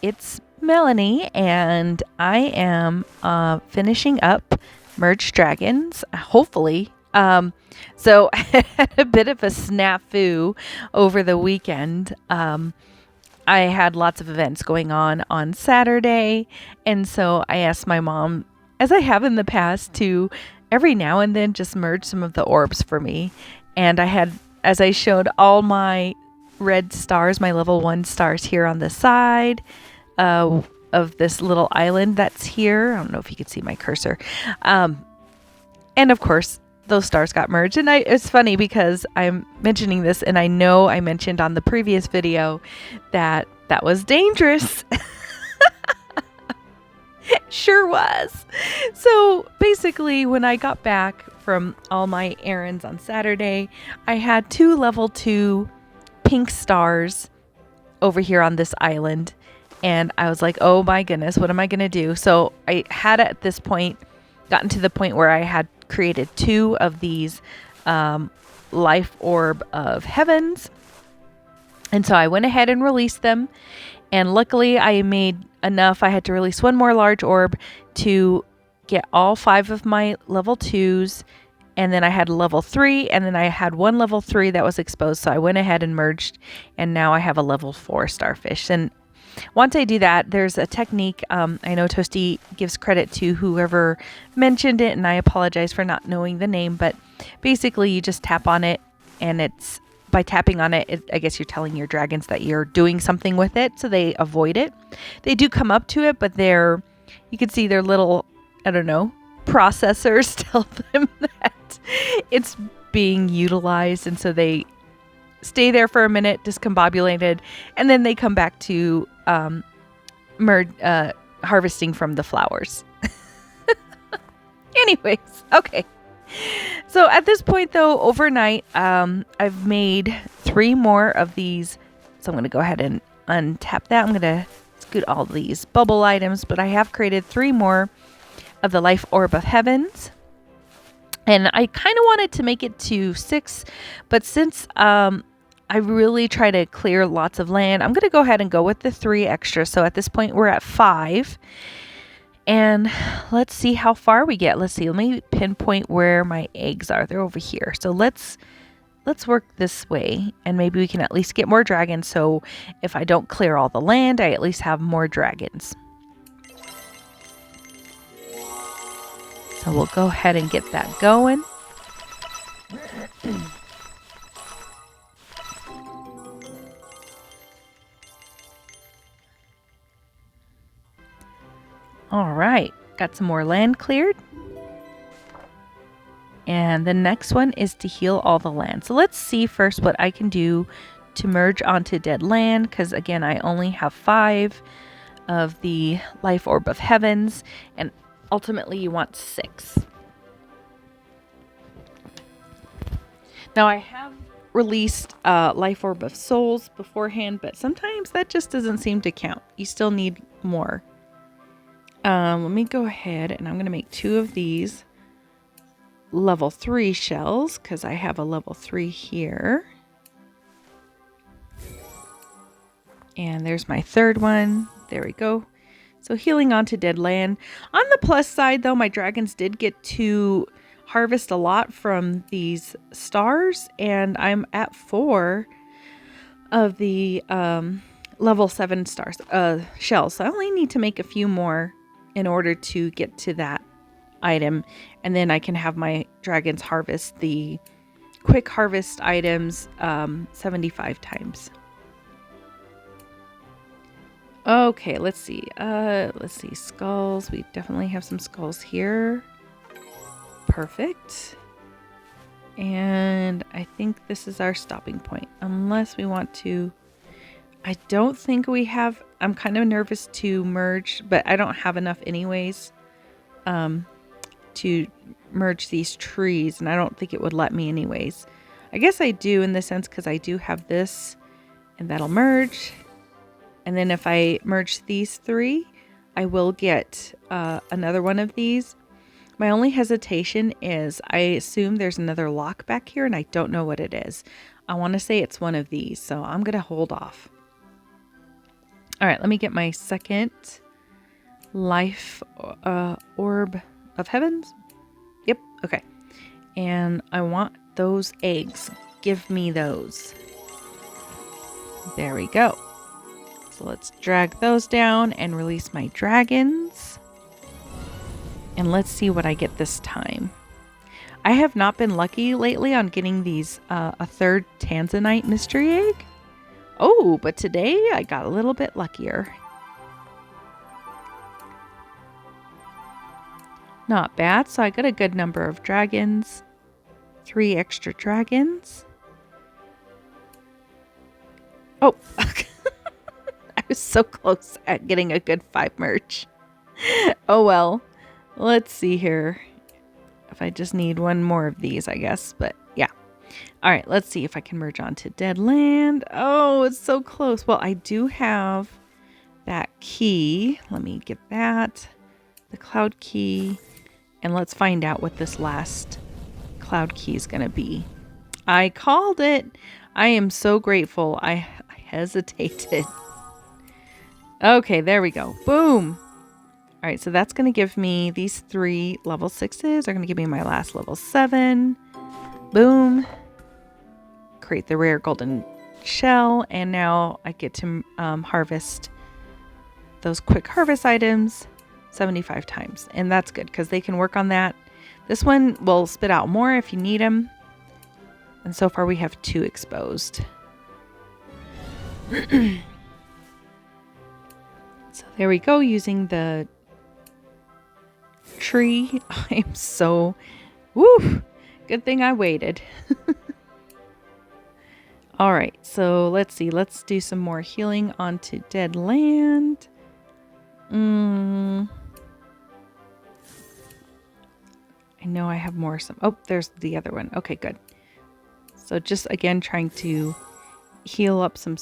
It's Melanie, and I am finishing up Merge Dragons, hopefully. So I had a bit of a snafu over the weekend. I had lots of events going on Saturday, and so I asked my mom, as I have in the past, to every now and then just merge some of the orbs for me. And I had, as I showed, all my red stars, my level 1 stars here on the side of this little island that's here. I don't know if you can see my cursor. And of course, those stars got merged. And it's funny because I'm mentioning this, and I know I mentioned on the previous video that was dangerous. Sure was. So basically, when I got back from all my errands on Saturday, I had 2 level 2 pink stars over here on this island. And I was like, oh my goodness, what am I going to do? So I had at this point gotten to the point where I had created 2 of these life orb of heavens. And so I went ahead and released them. And luckily I made enough. I had to release 1 more large orb to get all 5 of my level 2s. And then I had a level 3, and then I had 1 level 3 that was exposed. So I went ahead and merged, and now I have a level 4 starfish. And once I do that, there's a technique. I know Toasty gives credit to whoever mentioned it, and I apologize for not knowing the name, but basically you just tap on it, and it's by tapping on it, I guess you're telling your dragons that you're doing something with it, so they avoid it. They do come up to it, but you can see their little, I don't know, processors tell them that it's being utilized, and so they stay there for a minute, discombobulated, and then they come back to harvesting from the flowers. Anyways, okay. So at this point, though, overnight, I've made 3 more of these. So I'm going to go ahead and untap that. I'm going to scoot all these bubble items, but I have created 3 more of the Life Orb of Heavens. And I kind of wanted to make it to 6, but since I really try to clear lots of land, I'm going to go ahead and go with the 3 extra. So at this point, we're at 5. And let's see how far we get. Let's see. Let me pinpoint where my eggs are. They're over here. So let's work this way, and maybe we can at least get more dragons. So if I don't clear all the land, I at least have more dragons. So we'll go ahead and get that going. All right, got some more land cleared. And the next one is to heal all the land. So let's see first what I can do to merge onto dead land, because again, I only have 5 of the Life Orb of Heavens, and ultimately you want 6. Now I have released Life Orb of Souls beforehand, but sometimes that just doesn't seem to count. You still need more. Let me go ahead, and I'm going to make 2 of these level 3 shells, because I have a level 3 here. And there's my 3rd one. There we go. So healing onto dead land. On the plus side, though, my dragons did get to harvest a lot from these stars, and I'm at 4 of the level 7 stars shells. So I only need to make a few more in order to get to that item, and then I can have my dragons harvest the quick harvest items 75 times. Okay, let's see. Skulls. We definitely have some skulls here. Perfect. And I think this is our stopping point, unless we want to. I don't think we have. I'm kind of nervous to merge, but I don't have enough anyways to merge these trees, and I don't think it would let me anyways. I guess I do in the sense because I do have this, and that'll merge. And then if I merge these 3, I will get another one of these. My only hesitation is I assume there's another lock back here, and I don't know what it is. I want to say it's one of these, so I'm going to hold off. All right, let me get my second life orb of heavens. Yep, okay. And I want those eggs. Give me those. There we go. So let's drag those down and release my dragons. And let's see what I get this time. I have not been lucky lately on getting these a third Tanzanite mystery egg. Oh, but today I got a little bit luckier. Not bad. So I got a good number of dragons. 3 extra dragons. Oh, I was so close at getting a good 5 merch. Oh well. Let's see here. If I just need one more of these, I guess. But yeah. All right, let's see if I can merge onto Deadland. Oh, it's so close. Well, I do have that key. Let me get that. The cloud key. And let's find out what this last cloud key is going to be. I called it. I am so grateful. I hesitated. Okay, there we go. Boom. All right, so that's going to give me these 3 level 6s. Are going to give me my last level 7. Boom. Create the rare golden shell. And now I get to harvest those quick harvest items 75 times. And that's good because they can work on that. This one will spit out more if you need them. And so far we have 2 exposed. So there we go, using the tree. I'm so... Woo! Good thing I waited. Alright, so let's see. Let's do some more healing onto Deadland. I know I have more. Oh, there's the other one. Okay, good. So just again trying to heal up some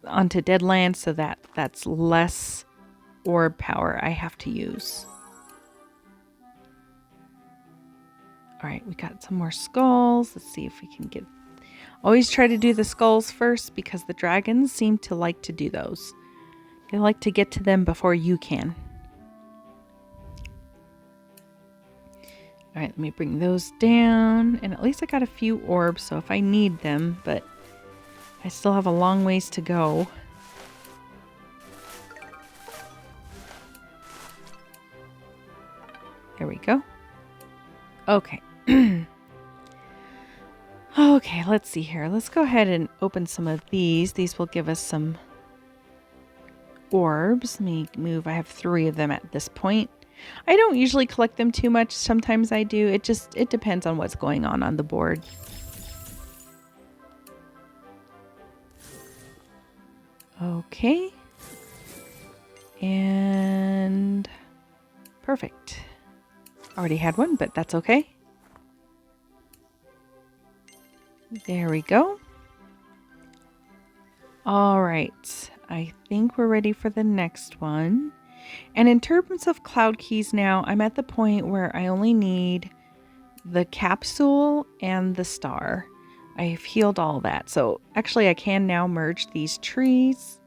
onto Deadland so that that's less orb power I have to use. All right, we got some more skulls. Let's see if we can get... Always try to do the skulls first because the dragons seem to like to do those. They like to get to them before you can. All right, let me bring those down. And at least I got a few orbs, so if I need them, but I still have a long ways to go. There we go. Okay. Okay, let's see here. Let's go ahead and open some of these. These will give us some orbs. Let me move. I have 3 of them at this point. I don't usually collect them too much. Sometimes I do. It depends on what's going on the board. Okay. And perfect. Already had one, but that's okay. There we go. All right. I think we're ready for the next one. And in terms of cloud keys now, I'm at the point where I only need the capsule and the star. I've healed all that. So actually I can now merge these trees.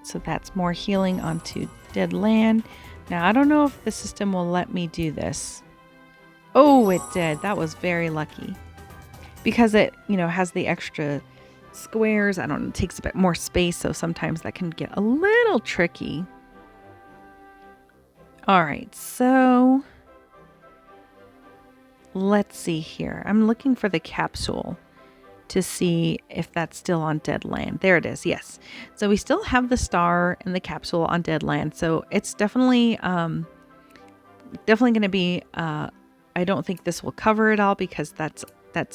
So that's more healing onto Deadland. Now I don't know if the system will let me do this. Oh, it did. That was very lucky. Because it, has the extra squares. I don't know, it takes a bit more space, so sometimes that can get a little tricky. All right, so let's see here. I'm looking for the capsule to see if that's still on Deadland. There it is, yes. So we still have the star and the capsule on Deadland, so it's definitely going to be... I don't think this will cover it all because that's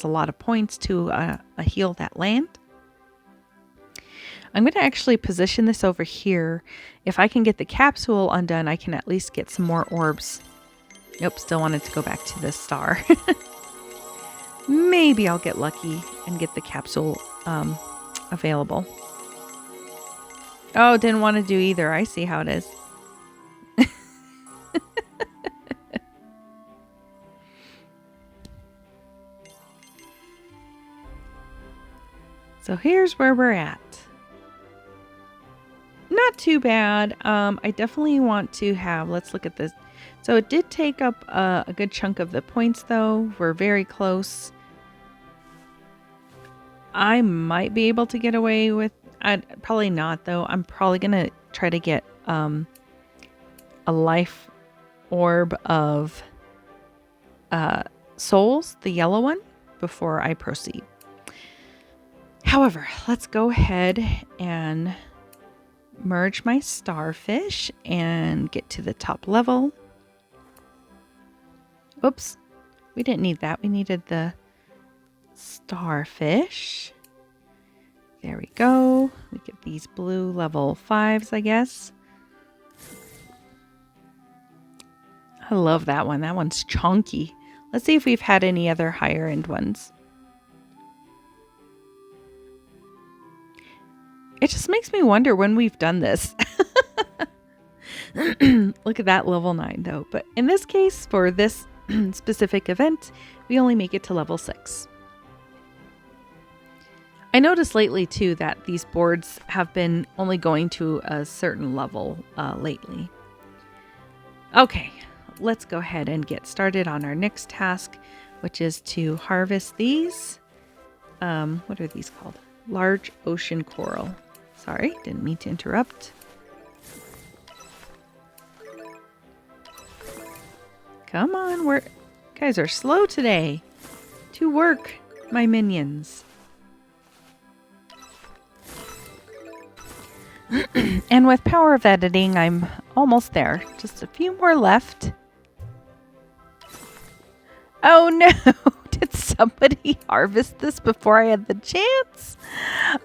a lot of points to heal that land. I'm going to actually position this over here. If I can get the capsule undone, I can at least get some more orbs. Nope, still wanted to go back to this star. Maybe I'll get lucky and get the capsule available. Oh, didn't want to do either. I see how it is. So here's where we're at. Not too bad. I definitely want to have, let's look at this. So it did take up a good chunk of the points though. We're very close. I might be able to get away with, probably not though. I'm probably going to try to get a life orb of souls, the yellow one, before I proceed. However, let's go ahead and merge my starfish and get to the top level. Oops, we didn't need that. We needed the starfish. There we go. We get these blue level 5s, I guess. I love that one. That one's chunky. Let's see if we've had any other higher end ones. It just makes me wonder when we've done this. Look at that, level 9 though. But in this case, for this specific event, we only make it to level 6. I noticed lately too that these boards have been only going to a certain level lately. Okay, let's go ahead and get started on our next task, which is to harvest these. What are these called? Large ocean coral. Sorry, didn't mean to interrupt. Come on, you guys are slow today. To work, my minions. And with power of editing, I'm almost there. Just a few more left. Oh no! Did somebody harvest this before I had the chance?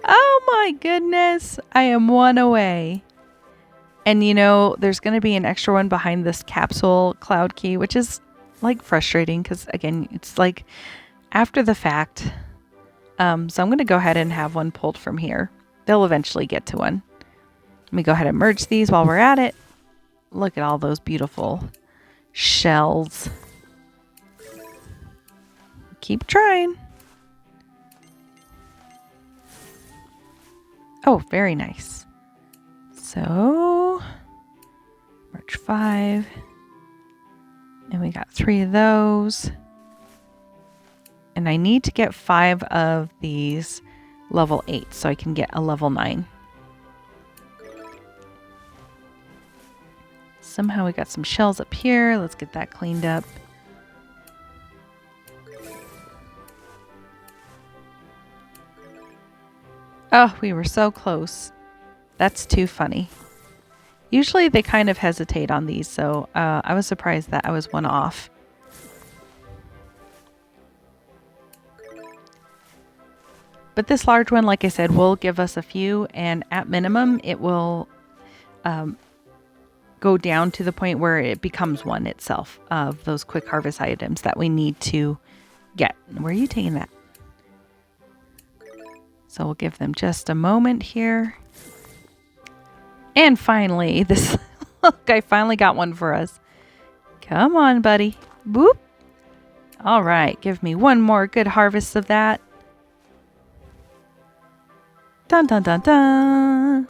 Oh my goodness. I am one away. And you know, there's going to be an extra one behind this capsule cloud key, which is like frustrating because again, it's like after the fact. So I'm going to go ahead and have one pulled from here. They'll eventually get to one. Let me go ahead and merge these while we're at it. Look at all those beautiful shells. Keep trying. Oh, very nice. So, merge 5. And we got 3 of those. And I need to get 5 of these level 8 so I can get a level 9. Somehow we got some shells up here. Let's get that cleaned up. Oh, we were so close. That's too funny. Usually they kind of hesitate on these, so I was surprised that I was one off. But this large one, like I said, will give us a few, and at minimum, it will go down to the point where it becomes one itself of those quick harvest items that we need to get. Where are you taking that? So we'll give them just a moment here. And finally, this guy finally got one for us. Come on, buddy. Boop. All right, give me one more good harvest of that. Dun, dun, dun, dun.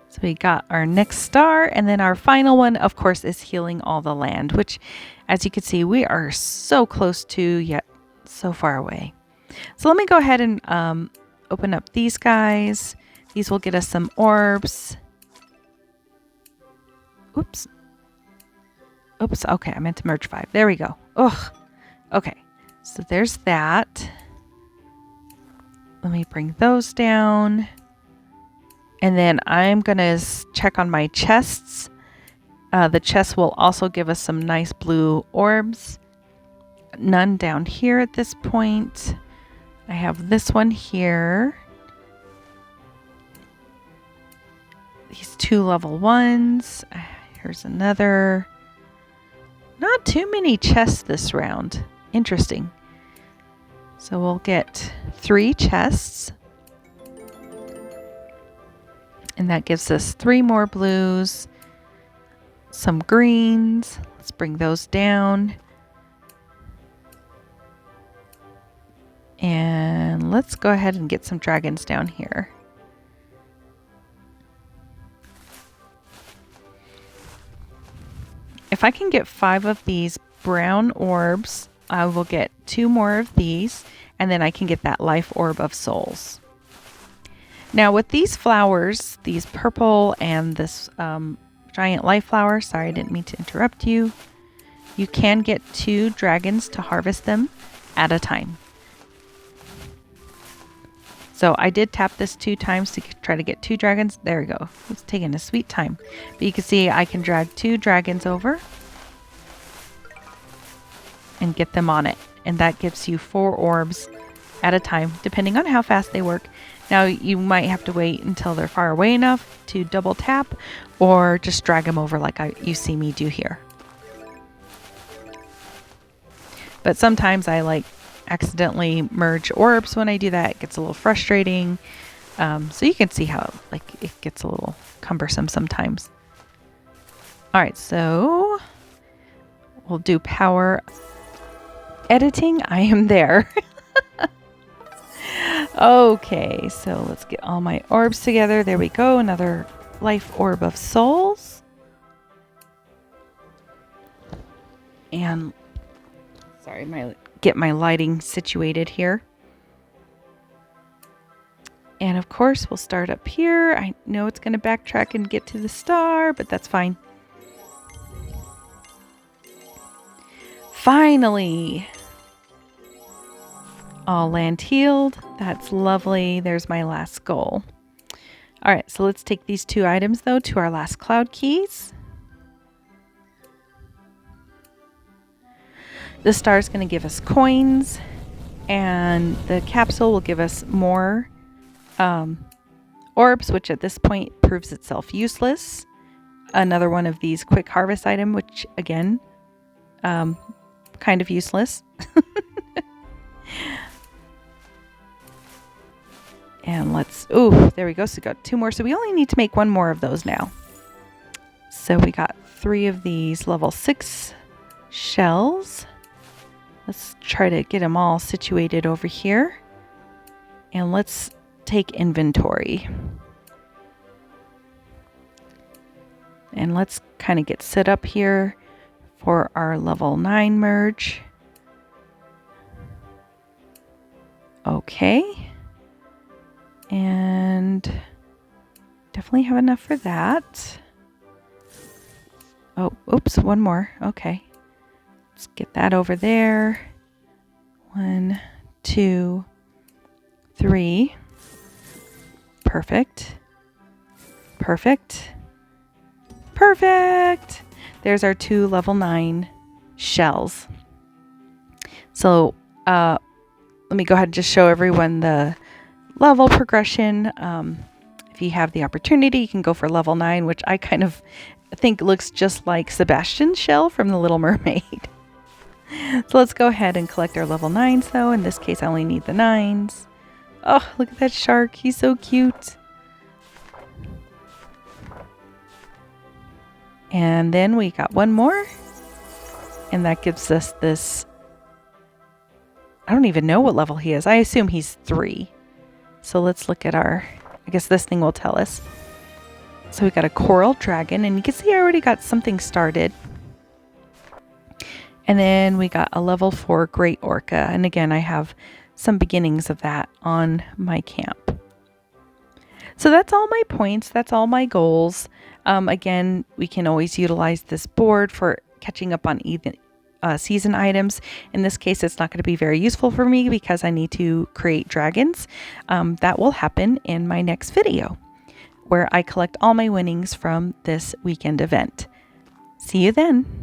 So we got our next star, and then our final one, of course, is healing all the land, which, as you can see, we are so close to, yet so far away. So let me go ahead and open up these guys. These will get us some orbs. Oops. Oops. Okay, I meant to merge 5. There we go. Ugh. Okay. So there's that. Let me bring those down. And then I'm going to check on my chests. The chests will also give us some nice blue orbs. None down here at this point. I have this one here. These 2 level 1s. Here's another. Not too many chests this round. Interesting. So we'll get 3 chests. And that gives us 3 more blues. Some greens. Let's bring those down. And let's go ahead and get some dragons down here. If I can get 5 of these brown orbs, I will get 2 more of these, and then I can get that life orb of souls. Now with these flowers, these purple and this giant life flower, sorry, I didn't mean to interrupt you. You can get 2 dragons to harvest them at a time. So I did tap this 2 times to try to get 2 dragons. There we go. It's taking a sweet time. But you can see I can drag 2 dragons over and get them on it. And that gives you 4 orbs at a time, depending on how fast they work. Now you might have to wait until they're far away enough to double tap, or just drag them over like you see me do here. But sometimes I like accidentally merge orbs when I do that. It gets a little frustrating. So you can see how like it gets a little cumbersome sometimes. All right, so we'll do power editing. I am there. Okay, so let's get all my orbs together. There we go. Another life orb of souls. And sorry, get my lighting situated here. And of course, we'll start up here. I know it's going to backtrack and get to the star, but that's fine. Finally! All land healed. That's lovely. There's my last goal. All right, so let's take these 2 items, though, to our last cloud keys. The star is going to give us coins, and the capsule will give us more orbs, which at this point proves itself useless. Another one of these quick harvest item, which again, kind of useless. And let's, ooh, there we go. So we got 2 more. So we only need to make 1 more of those now. So we got 3 of these level 6 shells. Let's try to get them all situated over here. And let's take inventory. And let's kind of get set up here for our level 9 merge. Okay. And definitely have enough for that. Oh, oops, 1 more. Okay. Let's get that over there. 1, 2, 3. Perfect. Perfect. Perfect. There's our 2 level 9 shells. So let me go ahead and just show everyone the level progression. If you have the opportunity, you can go for level 9, which I kind of think looks just like Sebastian's shell from The Little Mermaid. So let's go ahead and collect our level 9s, though. In this case, I only need the 9s. Oh, look at that shark. He's so cute. And then we got 1 more. And that gives us this. I don't even know what level he is. I assume he's 3. So let's look at our, I guess this thing will tell us. So we got a coral dragon, and you can see I already got something started. And then we got a level 4 great orca. And again, I have some beginnings of that on my camp. So that's all my points. That's all my goals. Again, we can always utilize this board for catching up on season items. In this case, it's not going to be very useful for me because I need to create dragons. That will happen in my next video, where I collect all my winnings from this weekend event. See you then.